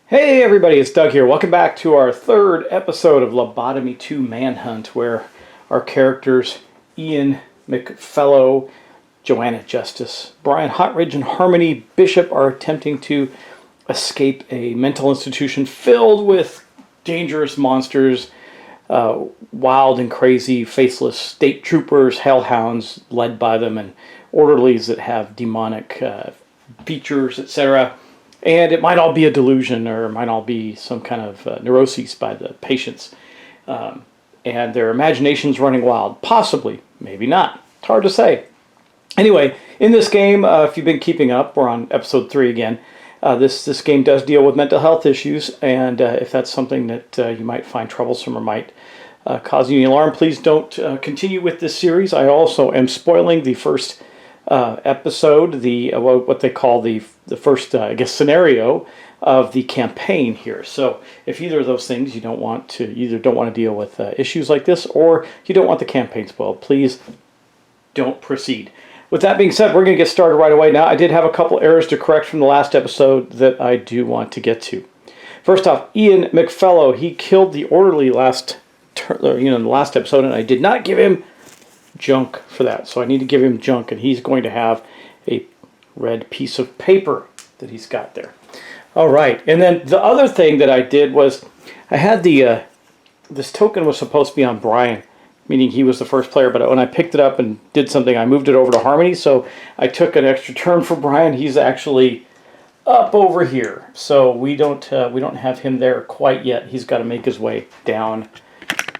Hey everybody, it's Doug here. Welcome back to our third episode of Lobotomy 2 Manhunt, where our characters, Ian McFellow, Joanna Justice, Brian Hotridge, and Harmony Bishop are attempting to escape a mental institution filled with dangerous monsters, wild and crazy, faceless state troopers, hellhounds led by them, and orderlies that have demonic features, etc. And it might all be a delusion, or it might all be some kind of neuroses by the patients. And their imagination's running wild. Possibly, maybe not. It's hard to say. Anyway, in this game, if you've been keeping up, we're on episode 3 again. This game does deal with mental health issues, and if that's something that you might find troublesome or might cause you any alarm, please don't continue with this series. I also am spoiling the first episode, what they call the first, scenario of the campaign here. So if either of those things you don't want to, either don't want to deal with issues like this, or you don't want the campaign spoiled, please don't proceed. With that being said, we're going to get started right away. Now, I did have a couple errors to correct from the last episode that I do want to get to. First off, Ian McFellow, he killed the orderly in the last episode, and I did not give him junk for that. So I need to give him junk, and he's going to have a red piece of paper that he's got there. All right, and then the other thing that I did was I had this token was supposed to be on Brian, meaning he was the first player, but when I picked it up and did something, I moved it over to Harmony, so I took an extra turn for Brian. He's actually up over here, so we don't have him there quite yet. He's got to make his way down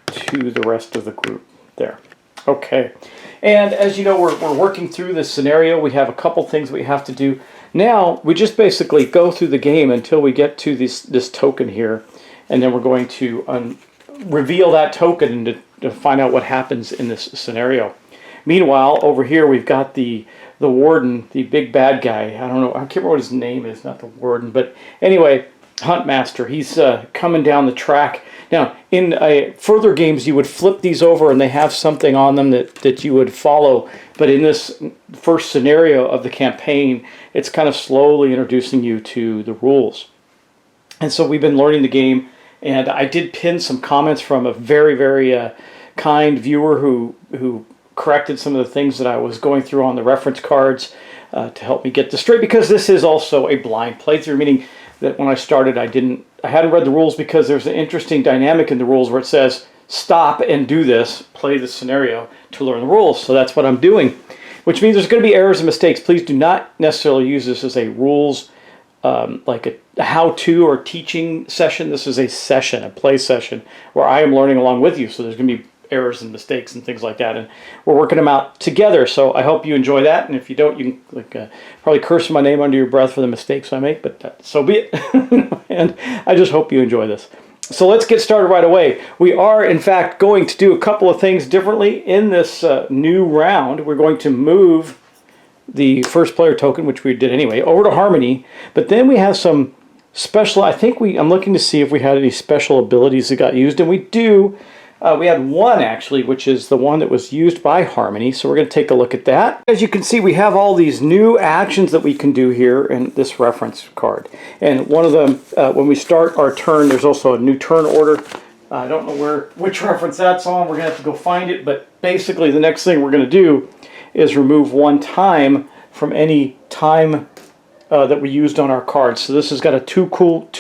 to the rest of the group there. Okay, and as you know, we're working through this scenario. We have a couple things we have to do. Now, we just basically go through the game until we get to this token here, and then we're going to reveal that token and to find out what happens in this scenario. Meanwhile, over here we've got the warden, the big bad guy. I don't know, I can't remember what his name is, not the warden, but anyway, Huntmaster. He's coming down the track. Now, in further games, you would flip these over and they have something on them that you would follow. But in this first scenario of the campaign, it's kind of slowly introducing you to the rules. And so we've been learning the game, and I did pin some comments from a very, very kind viewer who corrected some of the things that I was going through on the reference cards to help me get this straight, because this is also a blind playthrough, meaning that when I started, I hadn't read the rules, because there's an interesting dynamic in the rules where it says stop and do this, play the scenario to learn the rules. So that's what I'm doing, which means there's going to be errors and mistakes. Please do not necessarily use this as a rules, like a how-to or teaching session. This is a session, a play session, where I am learning along with you. So there's going to be errors and mistakes and things like that, and we're working them out together. So I hope you enjoy that, and if you don't, you can probably curse my name under your breath for the mistakes I make, but so be it. And I just hope you enjoy this. So let's get started right away. We are, in fact, going to do a couple of things differently in this new round. We're going to move the first player token, which we did anyway, over to Harmony, but then we have some special, I'm looking to see if we had any special abilities that got used, and we do. We had one, actually, which is the one that was used by Harmony, so we're going to take a look at that. As you can see, we have all these new actions that we can do here in this reference card. And one of them, when we start our turn, there's also a new turn order. I don't know which reference that's on. We're going to have to go find it, but basically the next thing we're going to do is remove one time from any time that we used on our cards. So this has got a two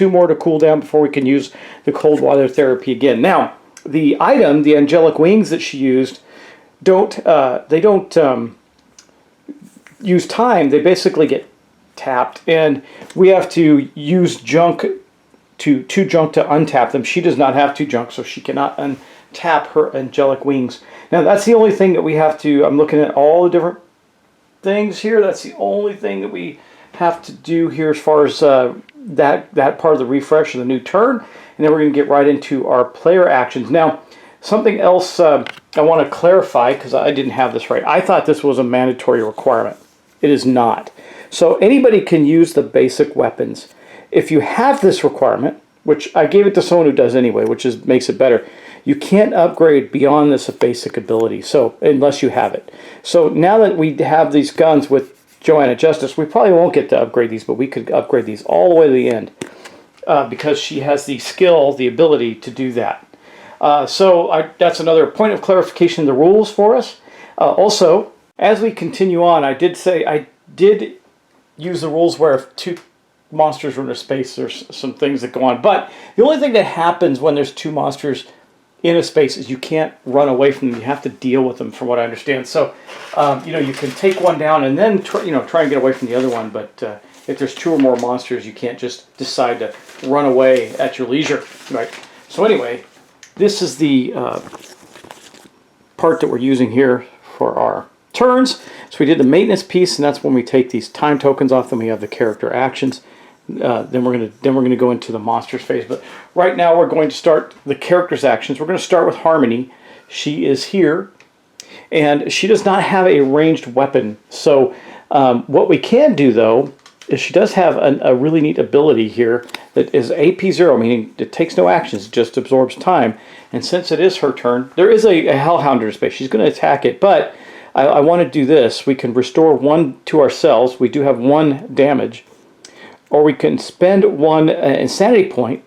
more to cool down before we can use the cold water therapy again. Now, the item, the angelic wings that she used, don't use time. They basically get tapped, and we have to use junk two junk to untap them. She does not have 2 junk, so she cannot untap her angelic wings. Now that's the only thing that we have to. I'm looking at all the different things here. That's the only thing that we have to do here as far as that part of the refresh of the new turn. And then we're going to get right into our player actions. Now, something else I want to clarify, because I didn't have this right. I thought this was a mandatory requirement. It is not. So anybody can use the basic weapons. If you have this requirement, which I gave it to someone who does anyway, which makes it better, you can't upgrade beyond this basic ability, so unless you have it. So now that we have these guns with Joanna Justice, we probably won't get to upgrade these, but we could upgrade these all the way to the end. because she has the skill, the ability to do that. That's another point of clarification in the rules for us. Also, as we continue on, I did say I did use the rules where if two monsters are in a space, there's some things that go on. But the only thing that happens when there's two monsters in a space is you can't run away from them. You have to deal with them, from what I understand. So, you can take one down and then try and get away from the other one. But if there's two or more monsters, you can't just decide to run away at your leisure, right? So anyway, this is the part that we're using here for our turns. So we did the maintenance piece, and that's when we take these time tokens off. Then we have the character actions. Then we're gonna go into the monsters phase. But right now we're going to start the characters actions. We're going to start with Harmony. She is here, and she does not have a ranged weapon. So what we can do though is she does have a really neat ability here that is AP 0, meaning it takes no actions, it just absorbs time. And since it is her turn, there is a Hellhound in space. She's going to attack it, but I want to do this. We can restore 1 to ourselves. We do have 1 damage. Or we can spend 1 insanity point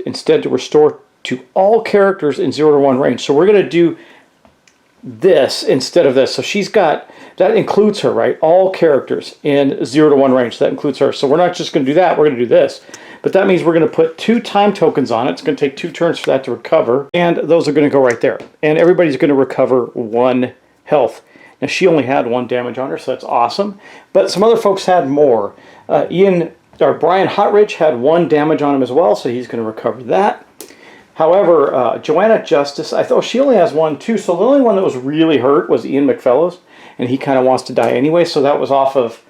instead to restore to all characters in 0 to 1 range. So we're going to do this instead of this. So she's got, that includes her, right? All characters in 0 to 1 range. That includes her. So we're not just going to do that. We're going to do this. But that means we're going to put 2 time tokens on it. It's going to take 2 turns for that to recover. And those are going to go right there. And everybody's going to recover 1 health. Now she only had 1 damage on her, so that's awesome. But some other folks had more. Brian Hotridge had 1 damage on him as well, so he's going to recover that. However, Joanna Justice, I thought she only has 1 too, so the only one that was really hurt was Ian McFellows, and he kind of wants to die anyway, so that was off of,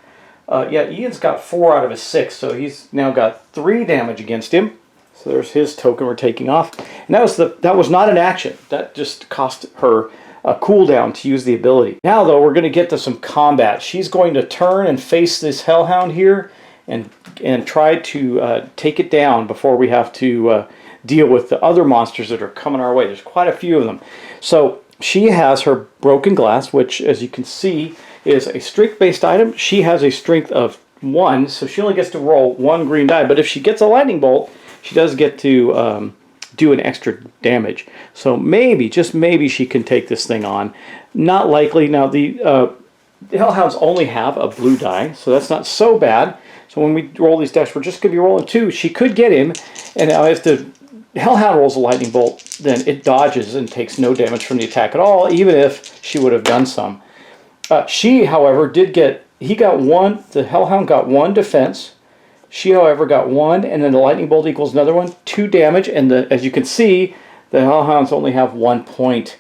Ian's got 4 out of his 6, so he's now got 3 damage against him. So there's his token we're taking off. And that was not an action. That just cost her a cooldown to use the ability. Now though, we're going to get to some combat. She's going to turn and face this Hellhound here, and try to take it down before we have to deal with the other monsters that are coming our way. There's quite a few of them. So she has her broken glass, which as you can see is a strength-based item. She has a strength of 1, so she only gets to roll 1 green die. But if she gets a lightning bolt, she does get to do an extra damage. So maybe, just maybe, she can take this thing on. Not likely. Now the Hellhounds only have a blue die, so that's not so bad. So when we roll these dice, we're just going to be rolling 2. She could get him, and now if the Hellhound rolls a lightning bolt, then it dodges and takes no damage from the attack at all, even if she would have done some. She, however, the Hellhound got 1 defense. She, however, got 1, and then the lightning bolt equals another one, 2 damage, and as you can see, the Hellhounds only have 1 point.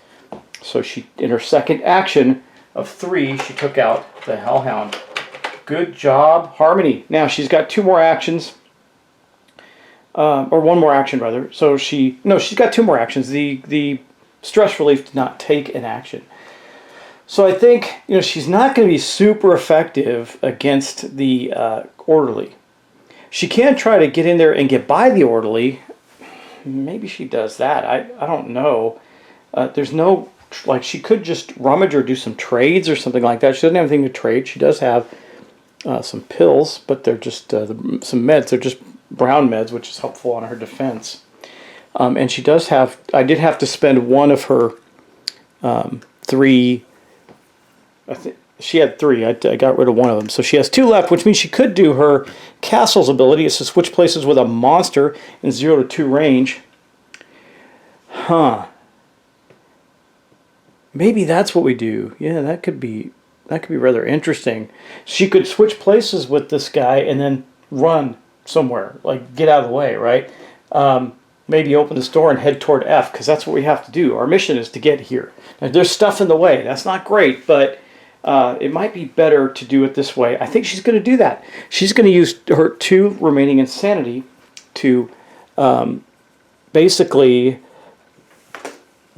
So she, in her second action of 3, she took out the Hellhound. Good job, Harmony. Now she's got 2 more actions, or 1 more action rather. So she's got 2 more actions. The stress relief did not take an action. So I think she's not going to be super effective against the orderly. She can try to get in there and get by the orderly. Maybe she does that. I don't know. There's no, like, she could just rummage or do some trades or something like that. She doesn't have anything to trade. She does have some pills, but they're just some meds. They're just brown meds, which is helpful on her defense. And she does have, I did have to spend 1 of her 3, I think she had 3. I got rid of 1 of them. So she has 2 left, which means she could do her Castle's ability. It's to switch places with a monster in 0 to 2 range. Maybe that's what we do. Yeah, that could be rather interesting. She could switch places with this guy and then run somewhere, like get out of the way, right? Maybe open this door and head toward F, because that's what we have to do. Our mission is to get here. Now, there's stuff in the way. That's not great, but it might be better to do it this way. I think she's going to do that. She's going to use her 2 remaining insanity to basically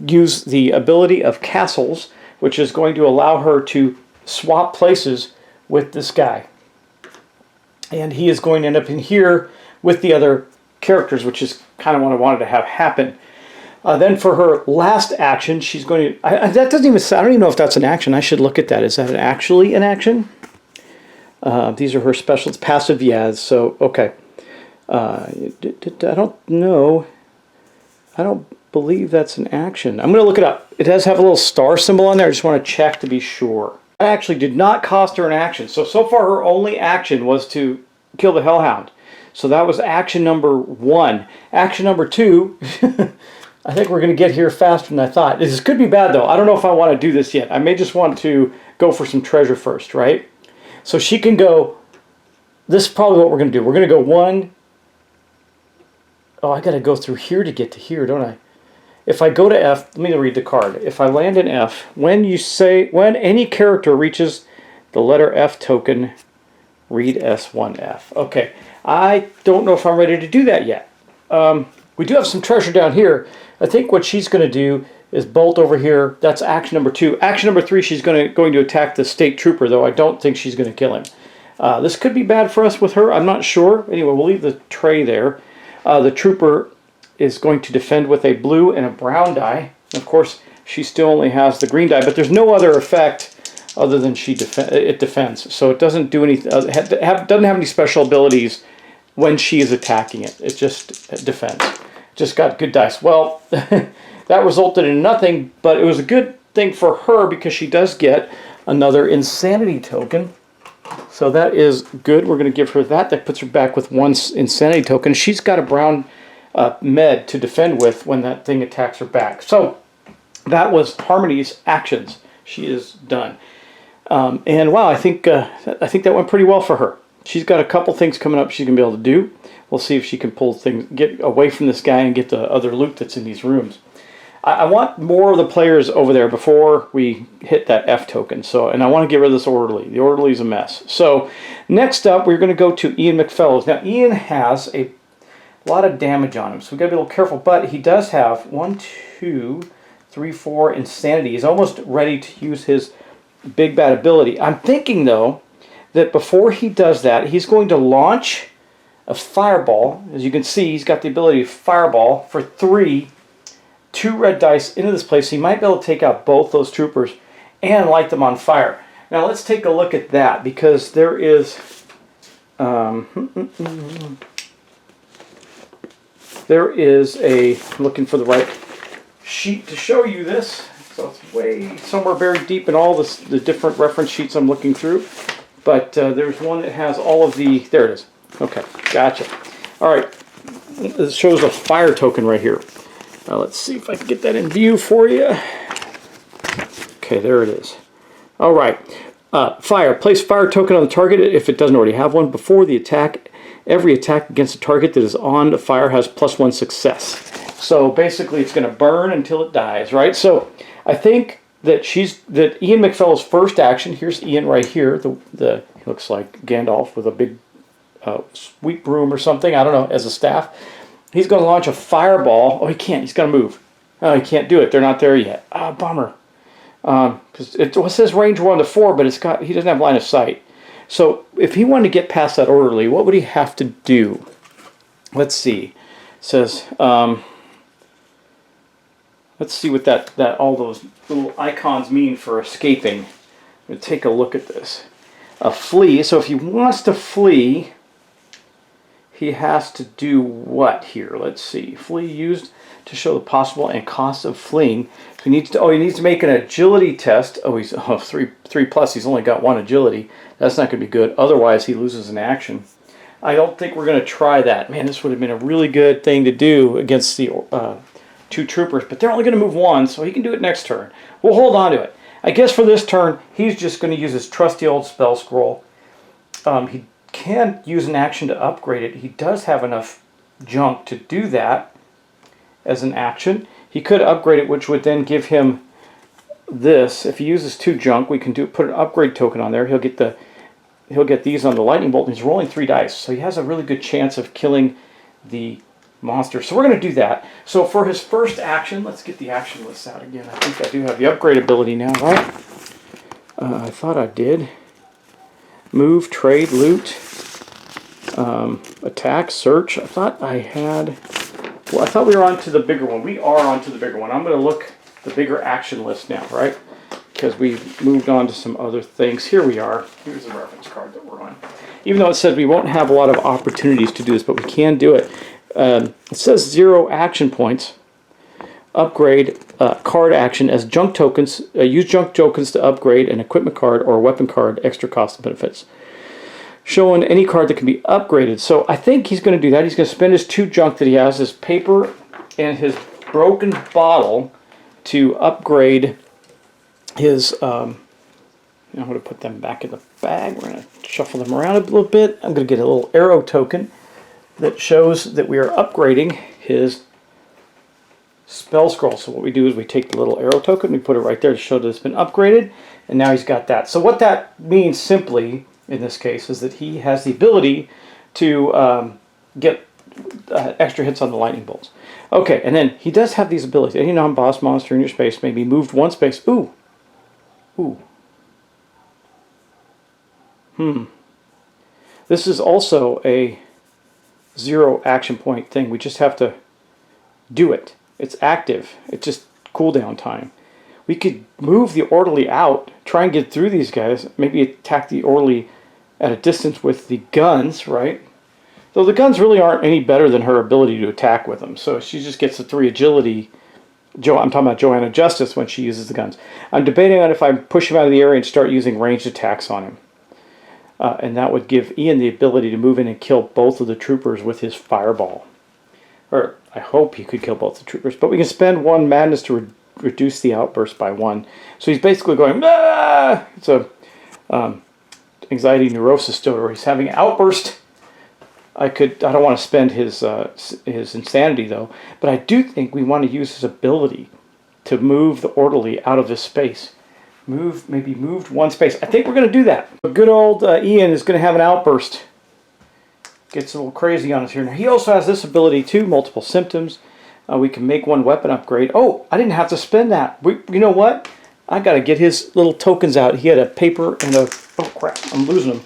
use the ability of Castles, which is going to allow her to swap places with this guy. And he is going to end up in here with the other characters, which is kind of what I wanted to have happen. Then for her last action, she's going to... that doesn't even... I don't even know if that's an action. I should look at that. Is that actually an action? These are her specials. Passive, yeah. So, okay. I don't know. I don't believe that's an action. I'm going to look it up. It does have a little star symbol on there. I just want to check to be sure. That actually did not cost her an action. So far her only action was to kill the Hellhound. So that was action number 1. Action number 2, I think we're going to get here faster than I thought. This could be bad though. I don't know if I want to do this yet. I may just want to go for some treasure first, right? So she can go, this is probably what we're going to do. We're going to go 1. Oh, I got to go through here to get to here, don't I? If I go to F, let me read the card. If I land in F, when any character reaches the letter F token, read S1F. Okay, I don't know if I'm ready to do that yet. We do have some treasure down here. I think what she's going to do is bolt over here. That's action number 2. Action number 3, she's going to attack the state trooper, though I don't think she's going to kill him. This could be bad for us with her. I'm not sure. Anyway, we'll leave the tray there. The trooper is going to defend with a blue and a brown die. Of course, she still only has the green die, but there's no other effect other than it defends. So it doesn't do anything. Doesn't have any special abilities when she is attacking it. It just defends. Just got good dice. Well, that resulted in nothing, but it was a good thing for her because she does get another insanity token. So that is good. We're going to give her that. That puts her back with 1 insanity token. She's got a brown med to defend with when that thing attacks her back. So that was Harmony's actions. She is done. And wow, I think that went pretty well for her. She's got a couple things coming up she's going to be able to do. We'll see if she can pull things, get away from this guy and get the other loot that's in these rooms. I want more of the players over there before we hit that F token. And I want to get rid of this orderly. The orderly's a mess. So next up, we're going to go to Ian McFellows. Now, Ian has a lot of damage on him, so we've got to be a little careful. But he does have 1, 2, 3, 4 insanity. He's almost ready to use his big bad ability. I'm thinking, though, that before he does that, he's going to launch a fireball. As you can see, he's got the ability to fireball for 3, 2 red dice into this place. So he might be able to take out both those troopers and light them on fire. Now let's take a look at that, because there is I'm looking for the right sheet to show you this. So it's way somewhere buried deep in all the different reference sheets I'm looking through. But there's one that has all of the, there it is. Okay, gotcha. All right, it shows a fire token right here. Let's see if I can get that in view for you. Okay, there it is. All right, fire. Place fire token on the target if it doesn't already have one. Before the attack, every attack against a target that is on the fire has +1 success. So basically it's going to burn until it dies, right? So I think that Ian McFellow's first action, here's Ian right here, he looks like Gandalf with a big sweep broom or something, I don't know, as a staff. He's going to launch a fireball. Oh, he can't. He's going to move. Oh, he can't do it. They're not there yet. Ah, bummer. Because it says range 1 to 4, but he doesn't have line of sight. So if he wanted to get past that orderly, what would he have to do? Let's see. It says, let's see what all those little icons mean for escaping. We'll take a look at this. A flee. So if he wants to flee, he has to do what here? Let's see. Flee used to show the possible and cost of fleeing. So he needs to make an agility test. Oh, he's 3 plus. He's only got 1 agility. That's not going to be good. Otherwise, he loses an action. I don't think we're going to try that. Man, this would have been a really good thing to do against the 2 troopers, but they're only going to move 1, so he can do it next turn. We'll hold on to it. I guess for this turn, he's just going to use his trusty old spell scroll. He can use an action to upgrade it. He does have enough junk to do that as an action. He could upgrade it, which would then give him this. If he uses 2 junk, we can put an upgrade token on there. He'll get these on the lightning bolt, and he's rolling 3 dice. So he has a really good chance of killing the monster. So we're going to do that. So for his first action, let's get the action list out again. I think I do have the upgrade ability now, right? I thought I did. Move, trade, loot, attack, search. I thought I had... Well, I thought we were on to the bigger one. We are on to the bigger one. I'm going to look the bigger action list now, right? Because we've moved on to some other things. Here we are. Here's the reference card that we're on. even though it says we won't have a lot of opportunities to do this, but we can do it. It says 0 action points. Upgrade card action as junk tokens. Use junk tokens to upgrade an equipment card or a weapon card, extra cost and benefits. Showing any card that can be upgraded. So I think he's going to do that. He's going to spend his 2 junk that he has, his paper and his broken bottle, to upgrade his... I'm going to put them back in the bag. We're going to shuffle them around a little bit. I'm going to get a little arrow token that shows that we are upgrading his spell scroll. So what we do is we take the little arrow token, we put it right there to show that it's been upgraded, and now he's got that. So what that means simply, in this case, is that he has the ability to get extra hits on the lightning bolts. Okay, and then he does have these abilities. Any non-boss monster in your space may be moved 1 space. Ooh. Ooh. This is also a 0 action point thing. We just have to do it. It's active. It's just cooldown time. We could move the orderly out, try and get through these guys, maybe attack the orderly at a distance with the guns, right? Though the guns really aren't any better than her ability to attack with them. So she just gets the 3 agility. I'm talking about Joanna Justice when she uses the guns. I'm debating on if I push him out of the area and start using ranged attacks on him. And that would give Ian the ability to move in and kill both of the troopers with his fireball. Or I hope he could kill both the troopers. But we can spend 1 madness to reduce the outburst by 1. So he's basically going, ah! It's a anxiety neurosis still, where he's having an outburst. I don't want to spend his insanity though, but I do think we want to use his ability to move the orderly out of this space. Maybe moved 1 space. I think we're going to do that. Good old Ian is going to have an outburst. Gets a little crazy on us here. Now, he also has this ability too, multiple symptoms. We can make 1 weapon upgrade. Oh, I didn't have to spend that. You know what? I got to get his little tokens out. He had a paper and a... Oh, crap. I'm losing them.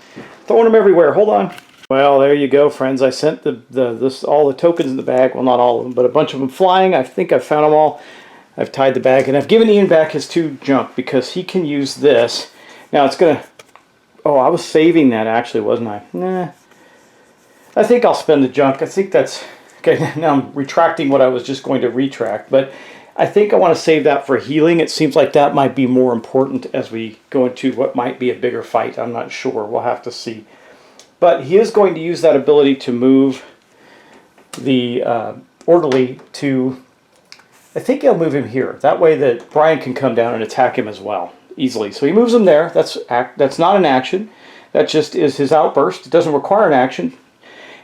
Throwing them everywhere. Hold on. Well, there you go, friends. I sent all the tokens in the bag. Well, not all of them, but a bunch of them flying. I think I found them all. I've tied the bag, and I've given Ian back his 2 junk because he can use this. Now, it's going to... Oh, I was saving that, actually, wasn't I? Nah. I think I'll spend the junk. I think that's... Okay, now I'm retracting what I was just going to retract, but I think I want to save that for healing. It seems like that might be more important as we go into what might be a bigger fight. I'm not sure. We'll have to see. But he is going to use that ability to move the orderly to... I think he'll move him here. That way that Brian can come down and attack him as well, easily. So he moves him there. That's not an action. That just is his outburst. It doesn't require an action.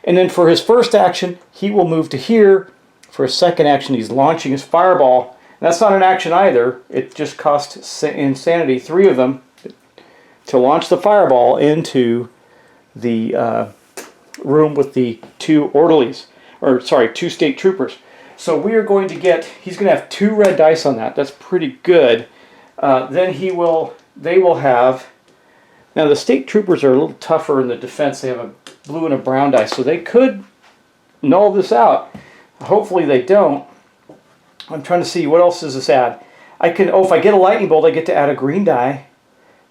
And then for his first action, he will move to here. For his second action, he's launching his fireball. And that's not an action either. It just costs insanity, 3 of them, to launch the fireball into the room with the 2 orderlies. Or, sorry, 2 state troopers. So we are going to get, he's going to have 2 red dice on that. That's pretty good. Then they will have, now the state troopers are a little tougher in the defense. They have a blue and a brown dice, so they could null this out. Hopefully they don't. I'm trying to see, what else does this add? I can, if I get a lightning bolt, I get to add a green die,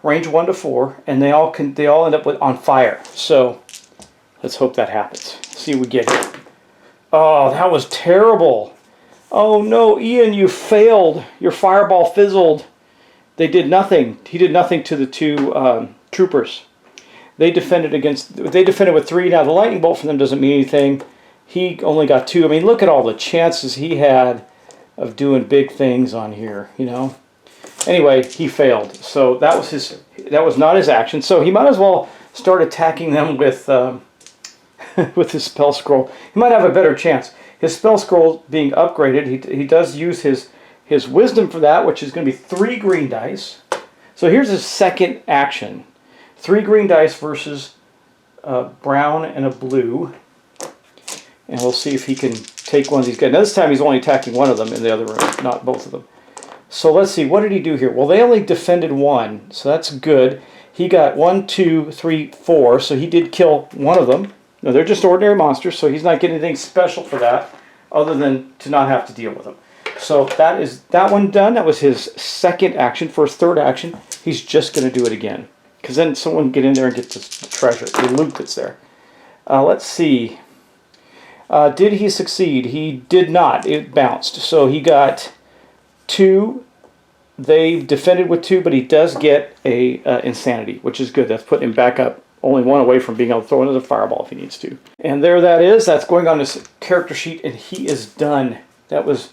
range 1 to 4, and they all end up on fire. So let's hope that happens. See what we get here. Oh, that was terrible. Oh no, Ian, you failed. Your fireball fizzled. They did nothing. He did nothing to the 2 troopers. They defended with 3. Now the lightning bolt for them doesn't mean anything. He only got 2. I mean, look at all the chances he had of doing big things on here, you know. Anyway, he failed. So that was not his action. So he might as well start attacking them with with his spell scroll. He might have a better chance. His spell scroll being upgraded, he does use his wisdom for that, which is going to be 3 green dice. So here's his second action. 3 green dice versus a brown and a blue. And we'll see if he can take one of these guys. Now this time he's only attacking one of them in the other room, not both of them. So let's see, what did he do here? Well, they only defended 1, so that's good. He got 1, 2, 3, 4, so he did kill one of them. No, they're just ordinary monsters, so he's not getting anything special for that, other than to not have to deal with them. So that is that one done. That was his second action. For his third action, he's just going to do it again. because then someone can get in there and get the treasure, the loot that's there. Let's see. Did he succeed? He did not. It bounced. So he got 2. They defended with 2, but he does get a insanity, which is good. That's putting him back up, only 1 away from being able to throw another fireball if he needs to. And there that is. That's going on his character sheet, and he is done. That was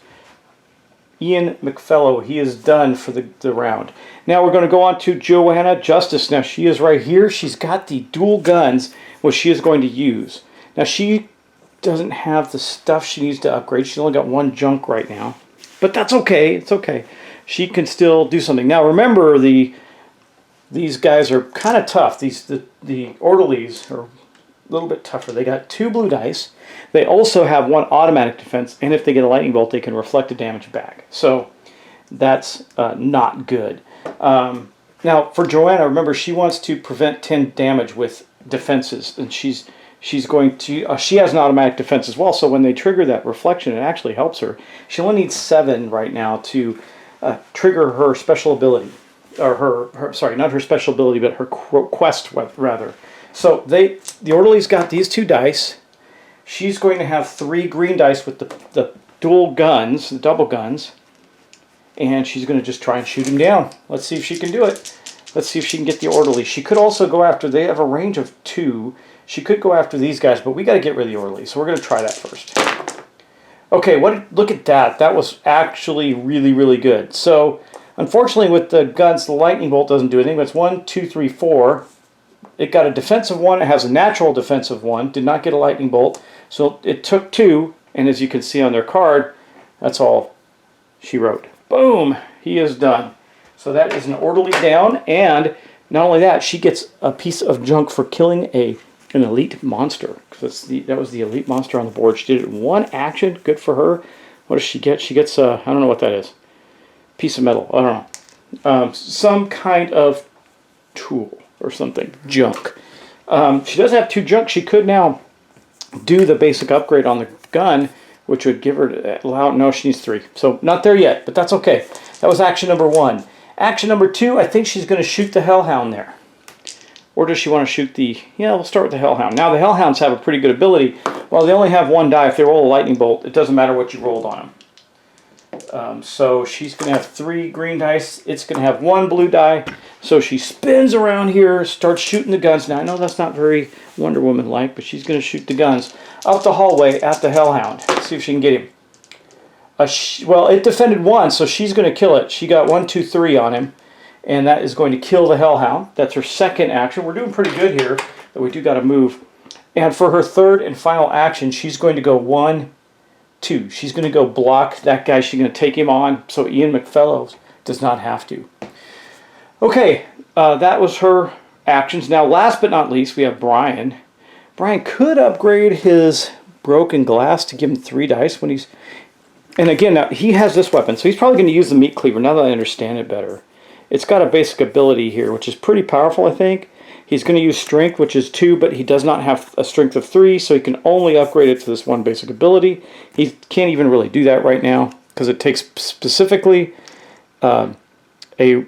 Ian McFellow. He is done for the round. Now we're going to go on to Joanna Justice. Now she is right here. She's got the dual guns, which she is going to use. Now she doesn't have the stuff she needs to upgrade. She's only got 1 junk right now. But that's okay. It's okay. She can still do something. Now remember, these guys are kind of tough. The orderlies are a little bit tougher. They got 2 blue dice. They also have 1 automatic defense, and if they get a lightning bolt, they can reflect the damage back. So that's not good. Now for Joanna, remember, she wants to prevent 10 damage with defenses, and she's going to. She has an automatic defense as well. So when they trigger that reflection, it actually helps her. She only needs 7 right now to trigger her special ability, or her sorry, not her special ability, but her quest rather. So the orderly's got these 2 dice. She's going to have 3 green dice with the dual guns, the double guns, and she's going to just try and shoot him down. Let's see if she can do it. Let's see if she can get the orderly. She could also go after. They have a range of 2. She could go after these guys, but we got to get rid of the orderly, so we're going to try that first. Okay, look at that. That was actually really, really good. So, unfortunately, with the guns, the lightning bolt doesn't do anything. But it's 1, 2, 3, 4. It got a defensive 1. It has a natural defensive 1. Did not get a lightning bolt. So it took 2, and as you can see on their card, that's all she wrote. Boom! He is done. So that is an orderly down, and not only that, she gets a piece of junk for killing an elite monster. That was the elite monster on the board. She did it in 1 action. Good for her. What does she get? She gets I don't know what that is. Piece of metal. I don't know. Some kind of tool or something. Junk. She does have 2 junk. She could now do the basic upgrade on the gun, which would give her no, she needs 3. So not there yet, but that's okay. That was action number 1. Action number 2, I think she's going to shoot the Hellhound there. Or does she want to shoot the... Yeah, we'll start with the Hellhound. Now, the Hellhounds have a pretty good ability. While they only have 1 die, if they roll a lightning bolt, it doesn't matter what you rolled on them. So she's going to have 3 green dice. It's going to have 1 blue die. So she spins around here, starts shooting the guns. Now, I know that's not very Wonder Woman-like, but she's going to shoot the guns up the hallway at the Hellhound. Let's see if she can get him. Well, it defended 1, so she's going to kill it. She got 1, 2, 3 on him. And that is going to kill the Hellhound. That's her second action. We're doing pretty good here, but we do got to move. And for her 3rd and final action, she's going to go 1, 2. She's going to go block that guy. She's going to take him on, so Ian McFellow does not have to. Okay, that was her actions. Now, last but not least, we have Brian. Brian could upgrade his broken glass to give him 3 dice when he's... And again, now, he has this weapon, so he's probably going to use the meat cleaver, now that I understand it better. It's got a basic ability here, which is pretty powerful, I think. He's going to use strength, which is 2, but he does not have a strength of 3, so he can only upgrade it to this 1 basic ability. He can't even really do that right now, because it takes specifically a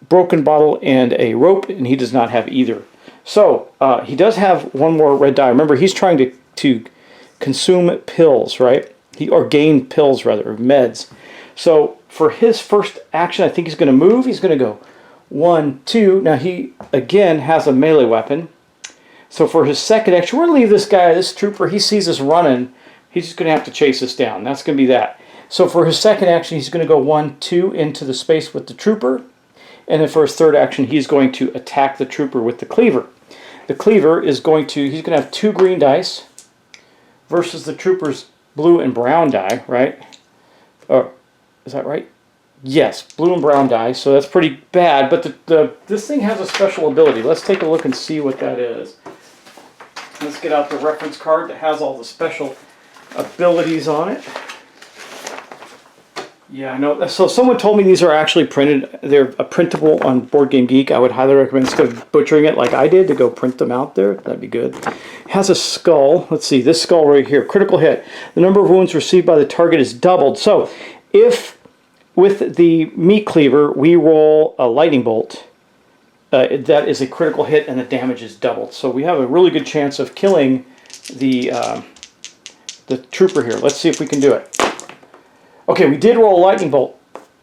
broken bottle and a rope, and he does not have either. So, he does have 1 more red die. Remember, he's trying to consume pills, right? Or gain pills, rather, or meds. So, for his first action, I think he's going to move. He's going to go 1, 2. Now, he, again, has a melee weapon. So, for his second action, we're going to leave this guy, this trooper, he sees us running. He's just going to have to chase us down. That's going to be that. So, for his second action, he's going to go 1, 2 into the space with the trooper. And then for his third action, he's going to attack the trooper with the cleaver. The cleaver is going to, he's going to have 2 green dice versus the trooper's blue and brown die, right? Or, is that right? Yes, blue and brown die, so that's pretty bad, but this thing has a special ability. Let's take a look and see what that is. Let's get out the reference card that has all the special abilities on it. Yeah, I know. So someone told me these are actually printed. They're printable on Board Game Geek. I would highly recommend, instead of butchering it like I did, to go print them out there. That'd be good. It has a skull. Let's see, this skull right here. Critical hit. The number of wounds received by the target is doubled. So if with the meat cleaver we roll a lightning bolt, that is a critical hit and the damage is doubled. So we have a really good chance of killing the trooper here. Let's see if we can do it. Okay, we did roll a lightning bolt,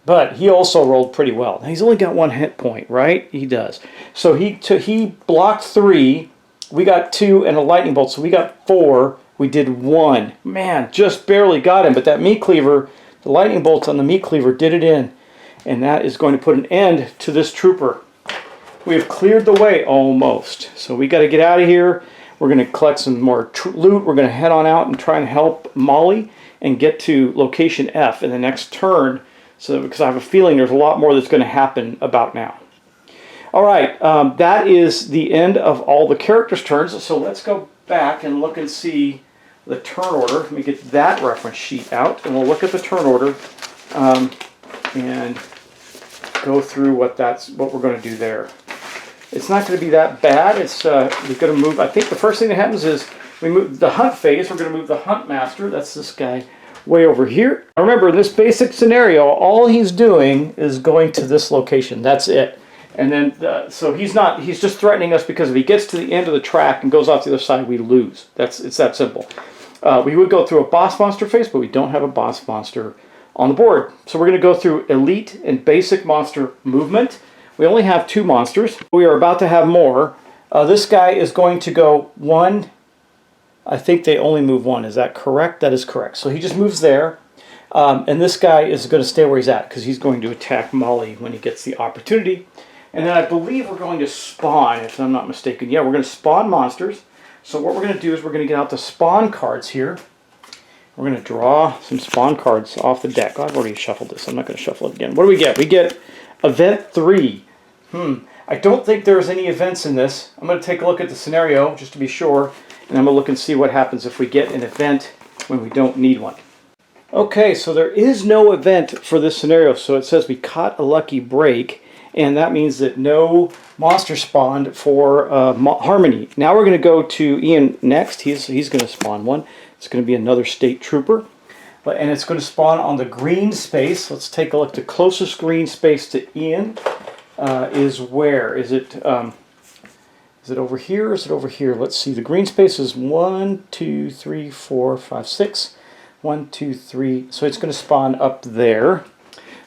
but he also rolled pretty well. Now, he's only got 1 hit point, right? He does. So he blocked 3. We got 2 and a lightning bolt, so we got 4. We did 1. Man, just barely got him, but that meat cleaver, the lightning bolts on the meat cleaver did it in, and that is going to put an end to this trooper. We have cleared the way almost, so we got to get out of here. We're going to collect some more loot. We're going to head on out and try and help Molly and get to location F in the next turn, so because I have a feeling there's a lot more that's going to happen about now. All right, that is the end of all the characters' turns, so let's go back and look and see the turn order. Let me get that reference sheet out, and we'll look at the turn order and go through what we're going to do there. It's not going to be that bad. It's we're going to move. I think the first thing that happens is we move the hunt phase. We're going to move the hunt master. That's this guy way over here. Now remember, in this basic scenario, all he's doing is going to this location. That's it. And then, so he's just threatening us because if he gets to the end of the track and goes off the other side, we lose. It's that simple. We would go through a boss monster phase, but we don't have a boss monster on the board. So we're going to go through elite and basic monster movement. We only have 2 monsters. We are about to have more. This guy is going to go 1. I think they only move 1. Is that correct? That is correct. So he just moves there. And this guy is going to stay where he's at because he's going to attack Molly when he gets the opportunity. And then I believe we're going to spawn, if I'm not mistaken. Yeah, we're going to spawn monsters. So what we're going to do is we're going to get out the spawn cards here. We're going to draw some spawn cards off the deck. Oh, I've already shuffled this. I'm not going to shuffle it again. What do we get? We get event 3. I don't think there's any events in this. I'm going to take a look at the scenario just to be sure. And I'm going to look and see what happens if we get an event when we don't need one. Okay, so there is no event for this scenario. So it says we caught a lucky break. And that means that no monster spawned for Harmony. Now we're going to go to Ian next. He's going to spawn one. It's going to be another state trooper. And it's going to spawn on the green space. Let's take a look. The closest green space to Ian is where? Is it over here or is it over here? Let's see. The green space is 1, 2, 3, 4, 5, 6. 1, 2, 3. So it's going to spawn up there.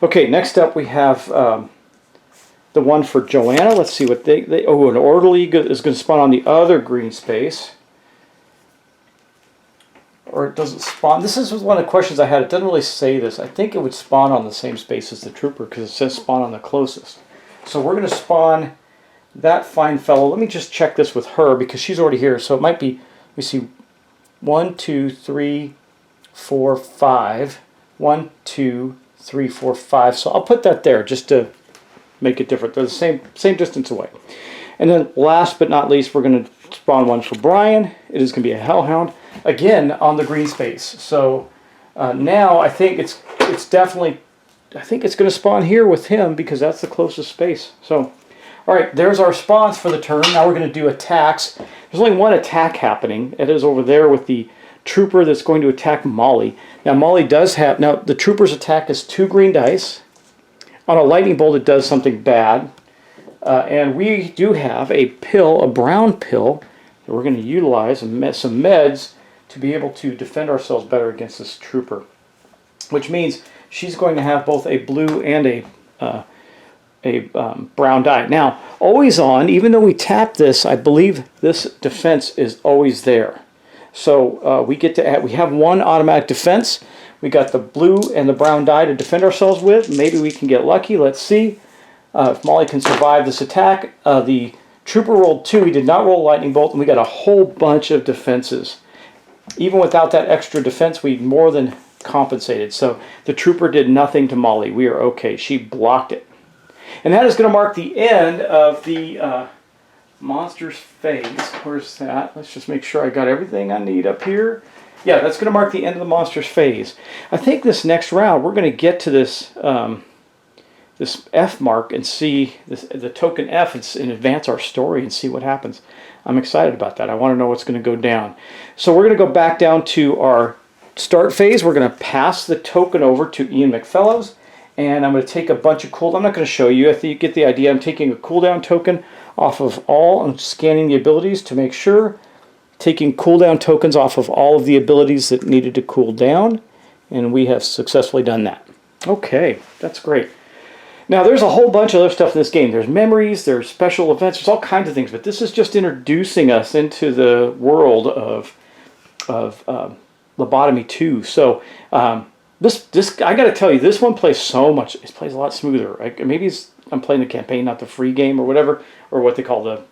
Okay, next up we have the one for Joanna. Let's see what an orderly is going to spawn on the other green space. Or it doesn't spawn. This is one of the questions I had. It doesn't really say this. I think it would spawn on the same space as the trooper because it says spawn on the closest. So we're going to spawn that fine fellow. Let me just check this with her because she's already here. So it might be, let me see, 1, 2, 3, 4, 5. 1, 2, 3, 4, 5. So I'll put that there just to make it different. They're the same distance away. And then last but not least, we're going to spawn one for Brian. It is going to be a Hellhound, again on the green space. So now I think it's definitely, I think it's going to spawn here with him because that's the closest space. So, all right, there's our spawns for the turn. Now we're going to do attacks. There's only one attack happening. It is over there with the trooper that's going to attack Molly. Now Molly does have, now the trooper's attack is 2 green dice. On a lightning bolt, it does something bad. And we do have a pill, a brown pill, that we're going to utilize, some meds, to be able to defend ourselves better against this trooper. Which means she's going to have both a blue and a brown die. Now, always on, even though we tap this, I believe this defense is always there. So we get to add, we have 1 automatic defense. We got the blue and the brown die to defend ourselves with. Maybe we can get lucky. Let's see if Molly can survive this attack. The trooper rolled 2. He did not roll a lightning bolt, and we got a whole bunch of defenses. Even without that extra defense, we more than compensated. So the trooper did nothing to Molly. We are okay. She blocked it. And that is going to mark the end of the monsters phase. Where's that? Let's just make sure I got everything I need up here. Yeah, that's going to mark the end of the monsters phase. I think this next round we're going to get to this this F mark and see the token F and advance our story and see what happens. I'm excited about that. I want to know what's going to go down. So we're going to go back down to our start phase. We're going to pass the token over to Ian McFellows, And I'm going to take a bunch of cooldown. I'm not going to show you. I think you get the idea. I'm taking a cooldown token off of all. I'm scanning the abilities to make sure. Taking cooldown tokens off of all of the abilities that needed to cool down. And we have successfully done that. Okay, that's great. Now, there's a whole bunch of other stuff in this game. There's memories, there's special events, there's all kinds of things. But this is just introducing us into the world of Lobotomy 2. So, this I got to tell you, this one plays so much. It plays a lot smoother. Maybe I'm playing the campaign, not the free game or whatever, or what they call the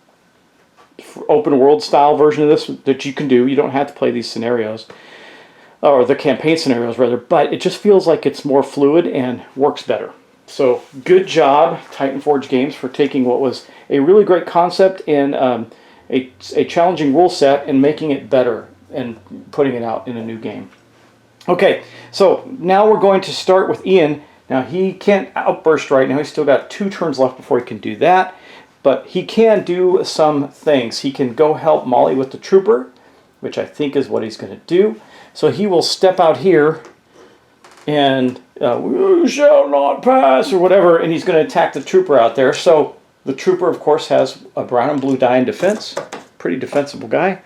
open world style version of this that you can do. You don't have to play these scenarios, or the campaign scenarios rather, but it just feels like it's more fluid and works better. So good job, Titan Forge Games, for taking what was a really great concept in a challenging rule set and making it better and putting it out in a new game. Okay, so now we're going to start with Ian. Now he can't outburst right now. He's still got 2 turns left before he can do that. But he can do some things. He can go help Molly with the trooper, which I think is what he's going to do. So he will step out here and we shall not pass, or whatever, and he's going to attack the trooper out there. So the trooper, of course, has a brown and blue die in defense. Pretty defensible guy.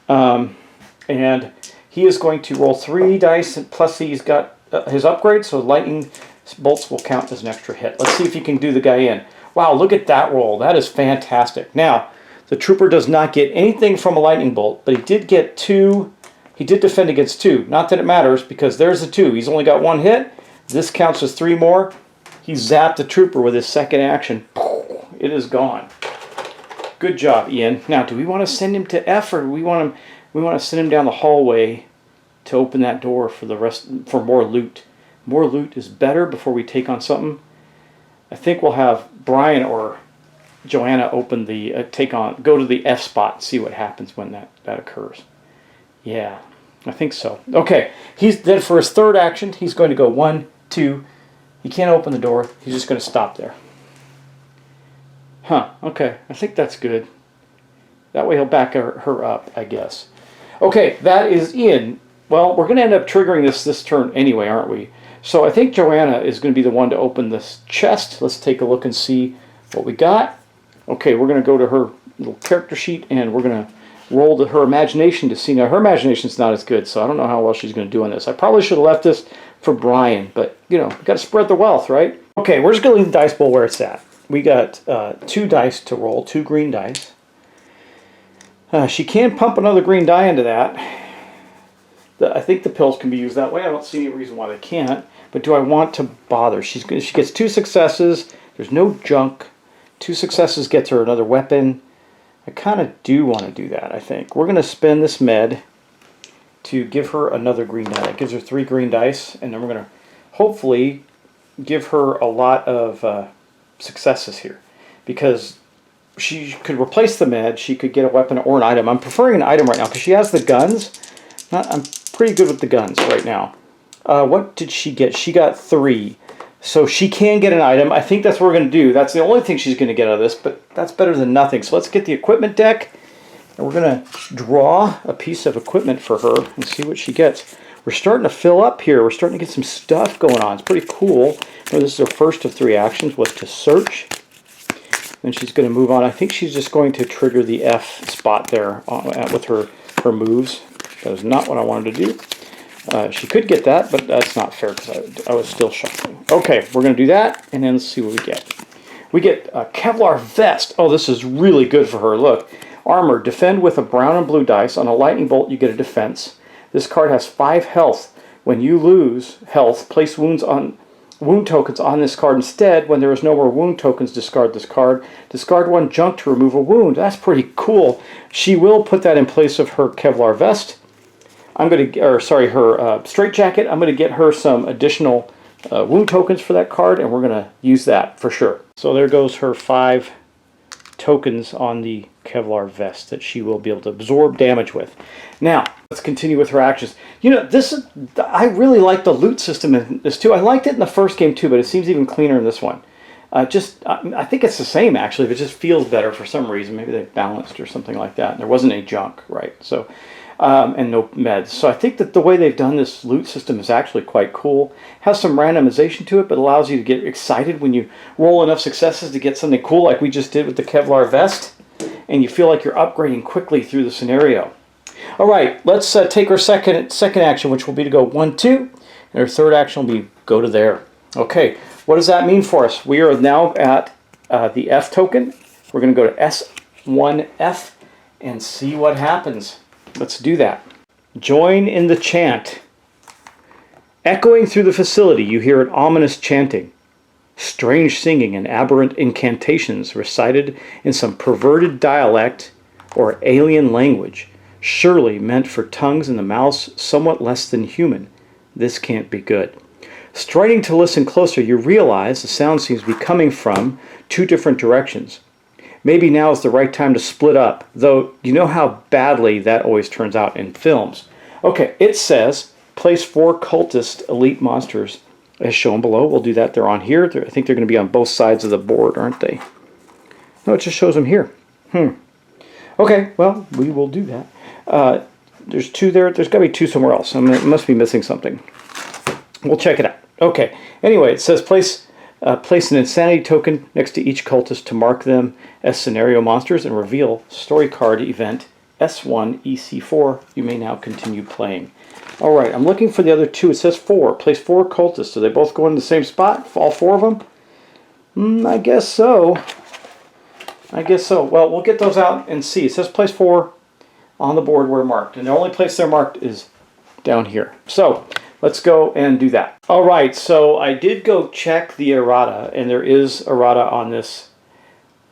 And he is going to roll 3 dice, plus he's got his upgrade, so lightning bolts will count as an extra hit. Let's see if he can do the guy in. Wow, look at that roll. That is fantastic. Now, the trooper does not get anything from a lightning bolt, but he did get 2. He did defend against 2. Not that it matters, because there's a 2. He's only got 1 hit. This counts as 3 more. He zapped the trooper with his second action. It is gone. Good job, Ian. Now, do we want to send him to F, or do we want to send him down the hallway to open that door for more loot? More loot is better before we take on something. I think we'll have Brian or Joanna open the go to the F spot and see what happens when that occurs. Yeah, I think so. Okay, he's then for his third action, he's going to go 1, 2. He can't open the door. He's just going to stop there. Huh, okay, I think that's good. That way he'll back her up, I guess. Okay, that is Ian. Well, we're going to end up triggering this turn anyway, aren't we? So I think Joanna is going to be the one to open this chest. Let's take a look and see what we got. Okay, we're going to go to her little character sheet, and we're going to roll to her imagination to see. Now, her imagination's not as good, so I don't know how well she's going to do on this. I probably should have left this for Brian, but, you know, we've got to spread the wealth, right? Okay, we're just going to leave the dice bowl where it's at. We got 2 dice to roll, 2 green dice. She can pump another green die into that. I think the pills can be used that way. I don't see any reason why they can't. But do I want to bother? She gets 2 successes. There's no junk. 2 successes gets her another weapon. I kind of do want to do that, I think. We're going to spend this med to give her another green die. It gives her 3 green dice, and then we're going to hopefully give her a lot of successes here. Because she could replace the med, she could get a weapon or an item. I'm preferring an item right now because she has the guns. I'm pretty good with the guns right now. What did she get? She got 3. So she can get an item. I think that's what we're going to do. That's the only thing she's going to get out of this, but that's better than nothing. So let's get the equipment deck, and we're going to draw a piece of equipment for her and see what she gets. We're starting to fill up here. We're starting to get some stuff going on. It's pretty cool. This is her first of 3 actions, was to search. Then she's going to move on. I think she's just going to trigger the F spot there with her moves. That is not what I wanted to do. She could get that, but that's not fair because I was still shuffling. Okay, we're going to do that, and then let's see what we get. We get a Kevlar vest. Oh, this is really good for her. Look, armor. Defend with a brown and blue dice. On a lightning bolt, you get a defense. This card has 5 health. When you lose health, place wound tokens on this card instead. When there is no more wound tokens, discard this card. Discard 1 junk to remove a wound. That's pretty cool. She will put that in place of her Kevlar vest. Her straight jacket. I'm going to get her some additional wound tokens for that card, and we're going to use that for sure. So there goes her 5 tokens on the Kevlar vest that she will be able to absorb damage with. Now, let's continue with her actions. You know, I really like the loot system in this too. I liked it in the first game too, but it seems even cleaner in this one. I think it's the same actually, but it just feels better for some reason. Maybe they balanced or something like that. And there wasn't any junk, right? So and no meds. So I think that the way they've done this loot system is actually quite cool. Has some randomization to it, but allows you to get excited when you roll enough successes to get something cool like we just did with the Kevlar vest, and you feel like you're upgrading quickly through the scenario. All right, let's take our second action, which will be to go 1, 2, and our third action will be go to there. Okay, what does that mean for us? We are now at the F token. We're going to go to S1F and see what happens. Let's do that. Join in the chant. Echoing through the facility, you hear an ominous chanting. Strange singing and aberrant incantations recited in some perverted dialect or alien language, surely meant for tongues in the mouths somewhat less than human. This can't be good. Straining to listen closer, you realize the sound seems to be coming from 2 different directions. Maybe now is the right time to split up, though you know how badly that always turns out in films. Okay, it says, place 4 cultist elite monsters as shown below. We'll do that. They're on here. I think they're going to be on both sides of the board, aren't they? No, it just shows them here. Okay, well, we will do that. There's 2 there. There's got to be 2 somewhere else. I must be missing something. We'll check it out. Okay. Anyway, it says place an insanity token next to each cultist to mark them as scenario monsters and reveal story card event S1 EC4. You may now continue playing. All right, I'm looking for the other 2. It says 4. Place 4 cultists. Do they both go in the same spot? All 4 of them? I guess so. I guess so. Well, we'll get those out and see. It says place 4 on the board where marked, and the only place they're marked is down here. So let's go and do that. All right, so I did go check the errata, and there is errata on this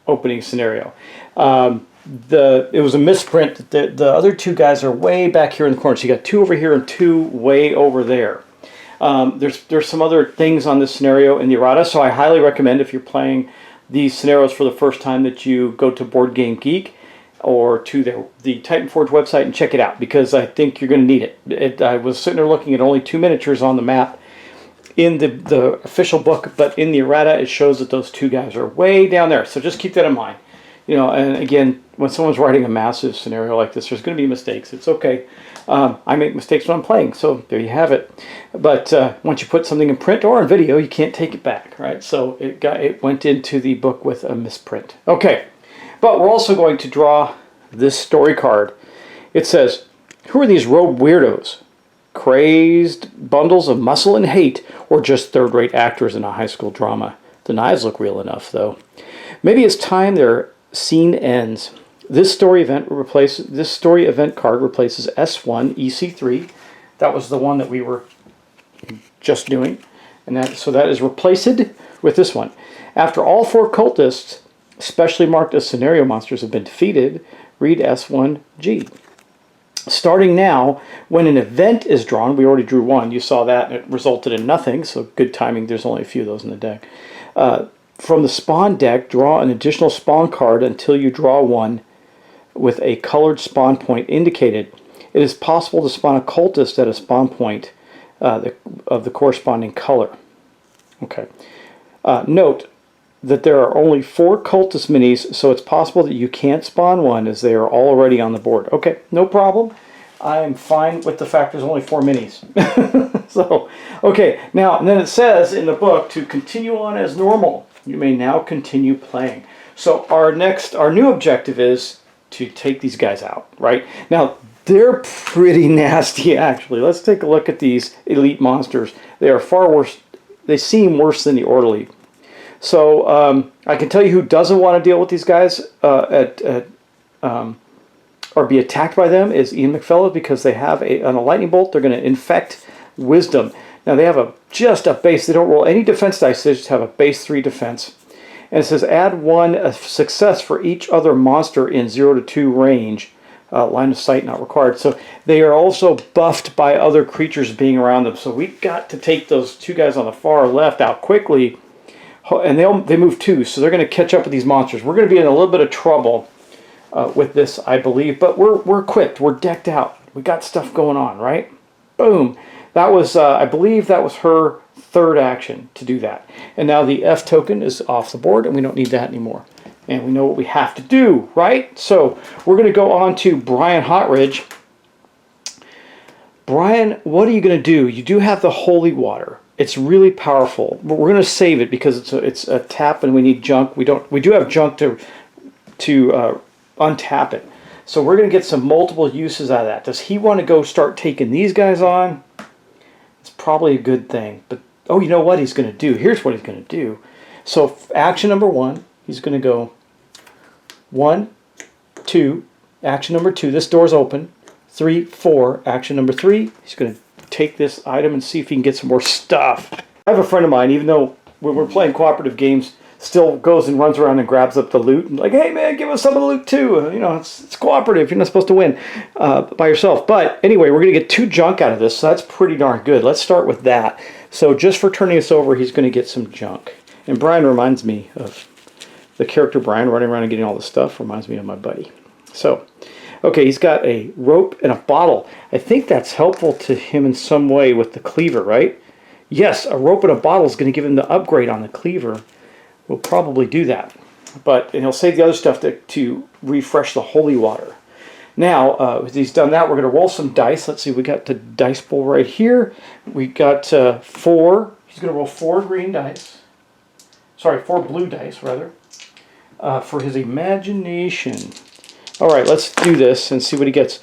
opening scenario. It was a misprint. The other 2 guys are way back here in the corner. So you got 2 over here and 2 way over there. There's some other things on this scenario in the errata, so I highly recommend if you're playing these scenarios for the first time that you go to Board Game Geek or to the Titan Forge website and check it out, because I think you're going to need it. I was sitting there looking at only 2 miniatures on the map in the official book, but in the errata it shows that those 2 guys are way down there. So just keep that in mind. You know, and again, when someone's writing a massive scenario like this, there's going to be mistakes. It's okay. I make mistakes when I'm playing, so there you have it. But once you put something in print or in video, you can't take it back, right? So it went into the book with a misprint. Okay, but we're also going to draw this story card. It says, who are these robed weirdos? Crazed bundles of muscle and hate, or just third-rate actors in a high school drama? The knives look real enough, though. Maybe it's time their scene ends. This story event card replaces S1 EC3. That was the one that we were just doing, and so that is replaced with this one. After all 4 cultists, specially marked as scenario monsters, have been defeated, read S1G. Starting now, when an event is drawn, we already drew 1. You saw that, and it resulted in nothing. So good timing. There's only a few of those in the deck. From the spawn deck, draw an additional spawn card until you draw 1 with a colored spawn point indicated. It is possible to spawn a cultist at a spawn point of the corresponding color. Okay. Note that there are only 4 cultist minis, so it's possible that you can't spawn 1 as they are already on the board. Okay, no problem. I'm fine with the fact there's only 4 minis. So, okay, now, and then it says in the book to continue on as normal. You may now continue playing. So our new objective is to take these guys out, right? Now, they're pretty nasty, actually. Let's take a look at these elite monsters. They are far worse. They seem worse than the orderly. So I can tell you who doesn't want to deal with these guys or be attacked by them is Ian McFellow, because they have on a lightning bolt, they're going to infect wisdom. Now they have just a base. They don't roll any defense dice. They just have a base 3 defense. And it says add 1 success for each other monster in 0 to 2 range. Line of sight not required. So they are also buffed by other creatures being around them. So we've got to take those 2 guys on the far left out quickly. And they move 2, so they're going to catch up with these monsters. We're going to be in a little bit of trouble with this, I believe. But we're equipped. We're decked out. We got stuff going on, right? Boom. That was, I believe that was her 3rd action to do that. And now the F token is off the board, and we don't need that anymore. And we know what we have to do, right? So we're going to go on to Brian Hotridge. Brian, what are you going to do? You do have the holy water. It's really powerful, but we're going to save it because it's a tap and we need junk. We do have junk to untap it. So we're going to get some multiple uses out of that. Does he want to go start taking these guys on? It's probably a good thing. But, oh, you know what he's going to do? Here's what he's going to do. So action number 1, he's going to go 1, 2, action number 2. This door's open. 3, 4, action number 3. He's going to take this item and see if he can get some more stuff. I have a friend of mine, even though when we're playing cooperative games, still goes and runs around and grabs up the loot and like, hey man, give us some of the loot too. You know, it's cooperative. You're not supposed to win by yourself. But anyway, we're going to get 2 junk out of this, so that's pretty darn good. Let's start with that. So just for turning this over, he's going to get some junk. And Brian reminds me of the character Brian running around and getting all this stuff. Reminds me of my buddy. So, okay, he's got a rope and a bottle. I think that's helpful to him in some way with the cleaver, right? Yes, a rope and a bottle is going to give him the upgrade on the cleaver. We'll probably do that. And he'll save the other stuff to refresh the holy water. Now, as he's done that, we're going to roll some dice. Let's see, we got the dice bowl right here. We got 4. He's going to roll 4 green dice. Sorry, 4 blue dice, rather, for his imagination. All right, let's do this and see what he gets.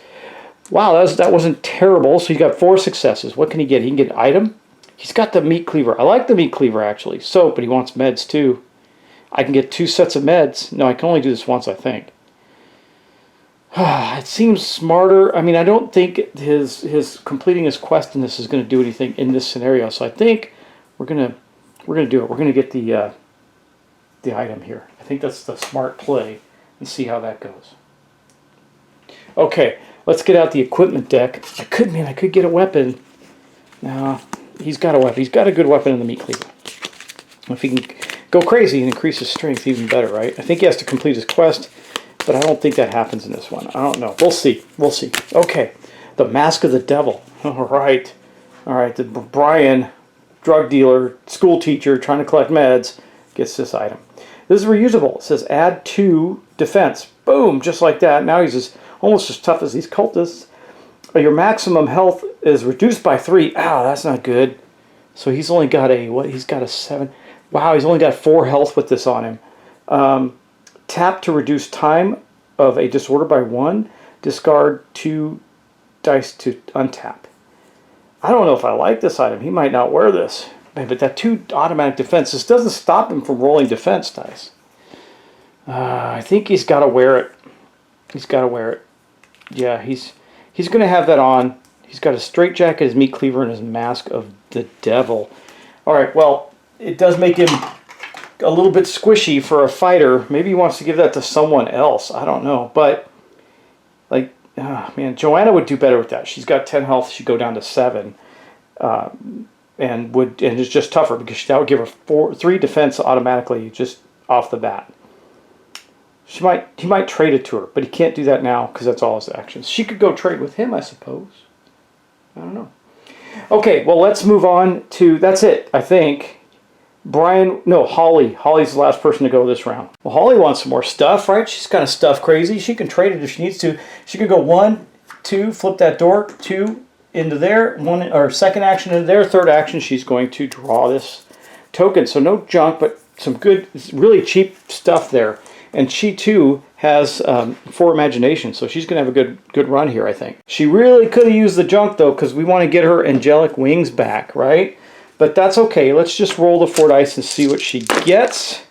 Wow, that wasn't terrible. So he got 4 successes. What can he get? He can get an item. He's got the meat cleaver. I like the meat cleaver, actually. So, but he wants meds, too. I can get 2 sets of meds. No, I can only do this once, I think. It seems smarter. I mean, I don't think his completing his quest in this is going to do anything in this scenario. So I think we're gonna do it. We're gonna get the item here. I think that's the smart play and see how that goes. Okay, let's get out the equipment deck. I could get a weapon. No, he's got a weapon. He's got a good weapon in the meat cleaver. If he can go crazy and increase his strength, even better, right? I think he has to complete his quest, but I don't think that happens in this one. I don't know. We'll see. We'll see. Okay, the Mask of the Devil. All right. All right, the Brian, drug dealer, school teacher, trying to collect meds, gets this item. This is reusable. It says add 2 defense. Boom, just like that. Now he's almost as tough as these cultists. Your maximum health is reduced by 3. Ow, that's not good. So he's only got he's got a 7. Wow, he's only got 4 health with this on him. Tap to reduce time of a disorder by 1. Discard 2 dice to untap. I don't know if I like this item. He might not wear this. But that 2 automatic defense, this doesn't stop him from rolling defense dice. I think he's got to wear it. He's got to wear it. Yeah, he's going to have that on. He's got a straitjacket, his meat cleaver, and his Mask of the Devil. All right, well, it does make him a little bit squishy for a fighter. Maybe he wants to give that to someone else. I don't know. But, like, man, Joanna would do better with that. She's got 10 health. She'd go down to 7. And it's just tougher because that would give her 3 defense automatically just off the bat. He might trade it to her, but he can't do that now because that's all his actions. She could go trade with him, I suppose. I don't know. Okay, well, let's move on to, that's it, I think. Holly. Holly's the last person to go this round. Well, Holly wants some more stuff, right? She's kind of stuff crazy. She can trade it if she needs to. She could go 1, 2, flip that door, 2 into there, 1 or second action into there, third action she's going to draw this token. So no junk, but some good, really cheap stuff there. And she too has 4 imagination, so she's going to have a good run here, I think. She really could have used the junk, though, because we want to get her angelic wings back, right? But that's okay. Let's just roll the 4 dice and see what she gets.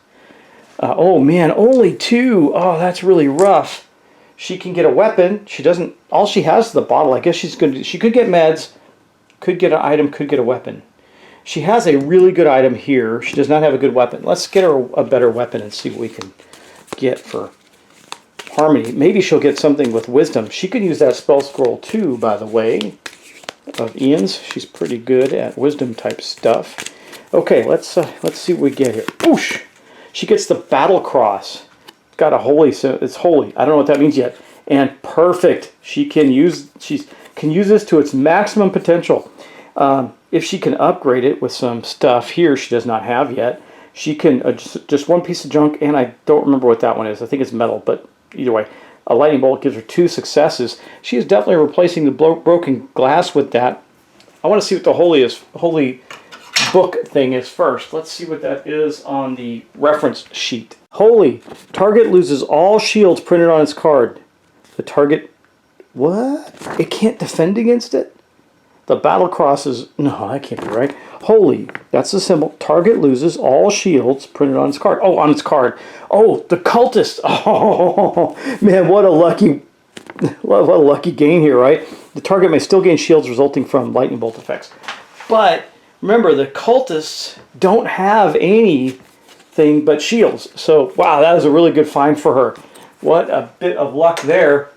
Oh, man, only 2. Oh, that's really rough. She can get a weapon. She doesn't... All she has is the bottle. I guess she could get meds, could get an item, could get a weapon. She has a really good item here. She does not have a good weapon. Let's get her a better weapon and see what we can get for harmony. Maybe she'll get something with wisdom. She could use that spell scroll too, by the way, of Ian's. She's pretty good at wisdom type stuff. Okay, let's see what we get here. Whoosh! She gets the battle cross. It's got a holy, so it's holy. I don't know what that means yet. And perfect. She can use this to its maximum potential. If she can upgrade it with some stuff here she does not have yet, she can just 1 piece of junk, and I don't remember what that one is. I think it's metal, but either way, a lightning bolt gives her 2 successes. She is definitely replacing the broken glass with that. I want to see what the holy book thing is first. Let's see what that is on the reference sheet. Holy. Target loses all shields printed on its card. The target... What? It can't defend against it? The battle cross is... No, that can't be right. Holy. That's the symbol. Target loses all shields printed on its card. Oh, on its card. Oh, the cultist. Oh, man, what a lucky gain here, right? The target may still gain shields resulting from lightning bolt effects. But remember, the cultists don't have anything but shields. So, wow, that was a really good find for her. What a bit of luck there.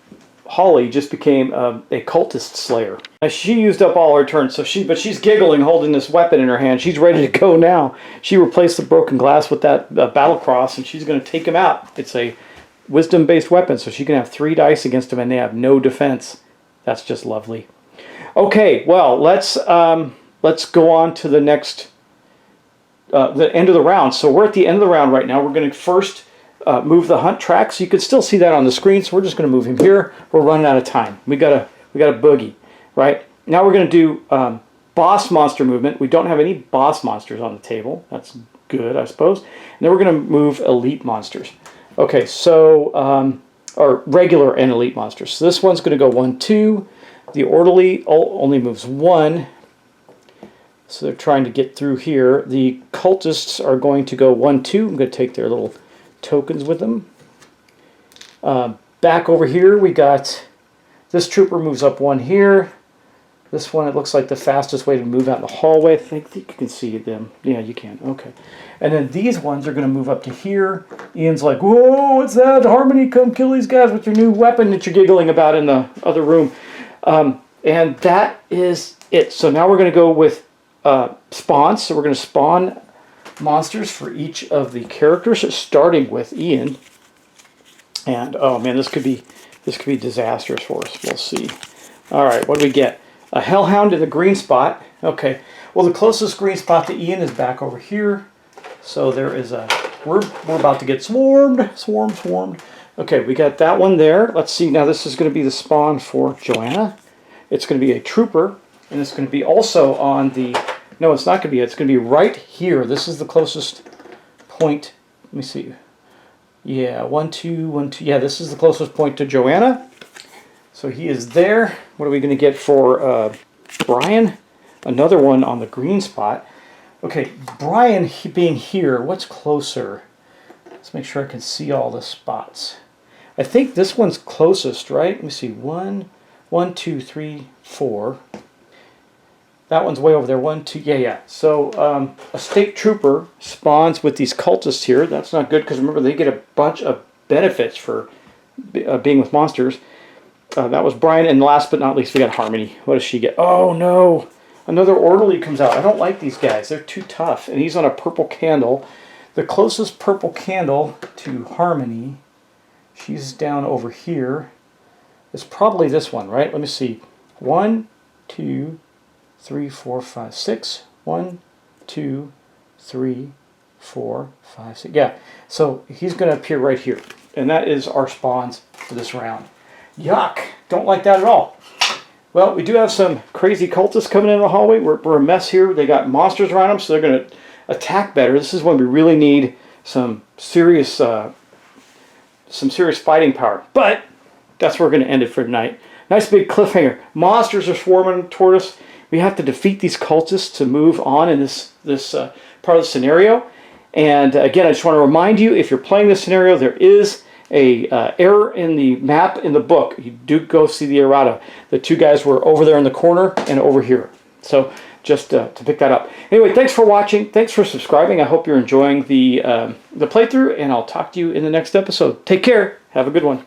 Holly just became a cultist slayer. Now, she used up all her turns, but she's giggling, holding this weapon in her hand. She's ready to go now. She replaced the broken glass with that battle cross, and she's going to take him out. It's a wisdom-based weapon, so she can have 3 dice against him, and they have no defense. That's just lovely. Okay, well, let's go on to the next, the end of the round. So we're at the end of the round right now. We're going to first move the hunt track, so you can still see that on the screen. So we're just going to move him here. We're running out of time. We got a boogie, right? Now we're going to do boss monster movement. We don't have any boss monsters on the table. That's good, I suppose. And then we're going to move elite monsters. Okay, so or regular and elite monsters. So this one's going to go 1, 2. The orderly only moves 1. So they're trying to get through here. The cultists are going to go 1, 2. I'm going to take their little tokens with them. Back over here, we got this trooper moves up 1 here. This one, it looks like the fastest way to move out in the hallway. I think you can see them. Yeah, you can. Okay. And then these ones are going to move up to here. Ian's like, whoa, what's that? Harmony, come kill these guys with your new weapon that you're giggling about in the other room. And that is it. So now we're going to go with spawns. So we're going to spawn monsters for each of the characters, starting with Ian. And oh man, this could be disastrous for us. We'll see. All right, what do we get? A hellhound in the green spot. Okay. Well, the closest green spot to Ian is back over here. So there is a... We're about to get swarmed. Swarmed. Okay, we got that one there. Let's see. Now this is going to be the spawn for Joanna. It's going to be a trooper. And it's going to be also on the... No, it's not going to be. It's going to be right here. This is the closest point. Let me see. Yeah, 1, 2, 1, 2. Yeah, this is the closest point to Joanna. So he is there. What are we going to get for Brian? Another one on the green spot. Okay, Brian being here, what's closer? Let's make sure I can see all the spots. I think this one's closest, right? Let me see. 1, 2, 3, 4. That one's way over there. 1, 2. Yeah. So a state trooper spawns with these cultists here. That's not good because remember, they get a bunch of benefits for being with monsters. That was Brian, and last but not least, we got Harmony. What does she get? Oh, no. Another orderly comes out. I don't like these guys. They're too tough, and he's on a purple candle. The closest purple candle to Harmony, she's down over here, is probably this one, right? Let me see. 1, 2, 3, 4, 5, 6. 1, 2, 3, 4, 5, 6. Yeah, so he's going to appear right here, and that is our spawns for this round. Yuck. Don't like that at all. Well, we do have some crazy cultists coming in the hallway. We're a mess here. They got monsters around them, so they're going to attack better. This is when we really need some serious fighting power. But that's where we're going to end it for tonight. Nice big cliffhanger. Monsters are swarming toward us. We have to defeat these cultists to move on in this part of the scenario. And again, I just want to remind you, if you're playing this scenario, there is a error in the map in the book. You do go see the errata. The 2 guys were over there in the corner and over here. So just to pick that up. Anyway, thanks for watching. Thanks for subscribing. I hope you're enjoying the playthrough, and I'll talk to you in the next episode. Take care. Have a good one.